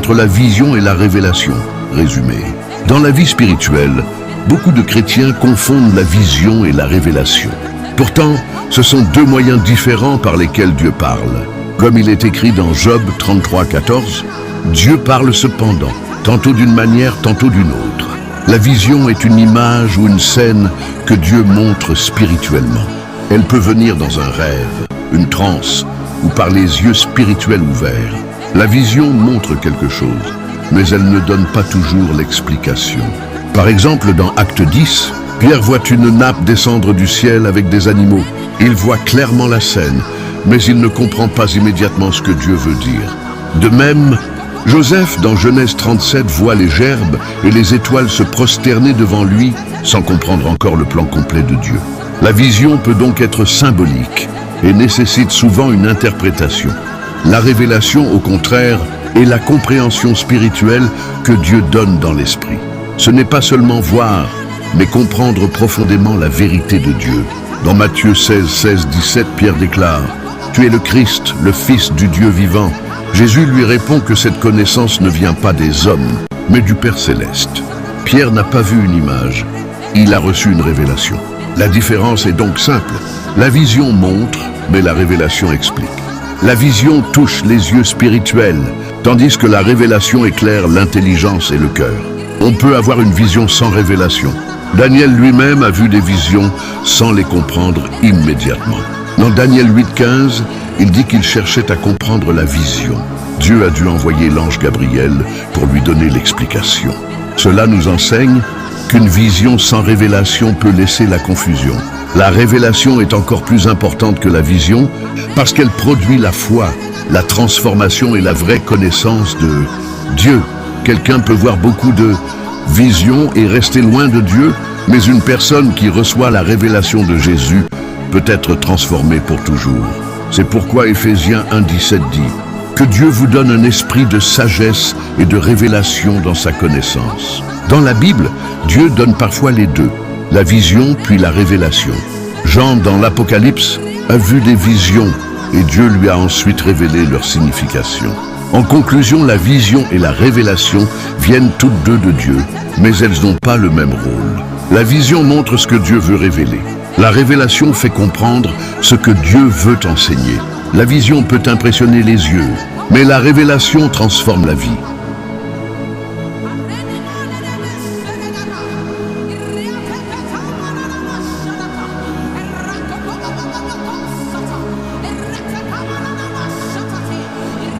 entre la vision et la révélation. Résumé. Dans la vie spirituelle, beaucoup de chrétiens confondent la vision et la révélation. Pourtant, ce sont deux moyens différents par lesquels Dieu parle. Comme il est écrit dans Job 33,14, Dieu parle cependant, tantôt d'une manière, tantôt d'une autre. La vision est une image ou une scène que Dieu montre spirituellement. Elle peut venir dans un rêve, une transe ou par les yeux spirituels ouverts. La vision montre quelque chose, mais elle ne donne pas toujours l'explication. Par exemple, dans Acte 10, Pierre voit une nappe descendre du ciel avec des animaux. Il voit clairement la scène, mais il ne comprend pas immédiatement ce que Dieu veut dire. De même, Joseph, dans Genèse 37, voit les gerbes et les étoiles se prosterner devant lui sans comprendre encore le plan complet de Dieu. La vision peut donc être symbolique et nécessite souvent une interprétation. La révélation, au contraire, est la compréhension spirituelle que Dieu donne dans l'esprit. Ce n'est pas seulement voir, mais comprendre profondément la vérité de Dieu. Dans Matthieu 16:17, Pierre déclare « Tu es le Christ, le Fils du Dieu vivant ». Jésus lui répond que cette connaissance ne vient pas des hommes, mais du Père céleste. Pierre n'a pas vu une image, il a reçu une révélation. La différence est donc simple. La vision montre, mais la révélation explique. La vision touche les yeux spirituels, tandis que la révélation éclaire l'intelligence et le cœur. On peut avoir une vision sans révélation. Daniel lui-même a vu des visions sans les comprendre immédiatement. Dans Daniel 8,15, il dit qu'il cherchait à comprendre la vision. Dieu a dû envoyer l'ange Gabriel pour lui donner l'explication. Cela nous enseigne qu'une vision sans révélation peut laisser la confusion. La révélation est encore plus importante que la vision parce qu'elle produit la foi, la transformation et la vraie connaissance de Dieu. Quelqu'un peut voir beaucoup de visions et rester loin de Dieu, mais une personne qui reçoit la révélation de Jésus peut être transformée pour toujours. C'est pourquoi Éphésiens 1,17 dit « Que Dieu vous donne un esprit de sagesse et de révélation dans sa connaissance ». Dans la Bible, Dieu donne parfois les deux, la vision puis la révélation. Jean, dans l'Apocalypse, a vu des visions et Dieu lui a ensuite révélé leur signification. En conclusion, la vision et la révélation viennent toutes deux de Dieu, mais elles n'ont pas le même rôle. La vision montre ce que Dieu veut révéler. La révélation fait comprendre ce que Dieu veut enseigner. La vision peut impressionner les yeux, mais la révélation transforme la vie.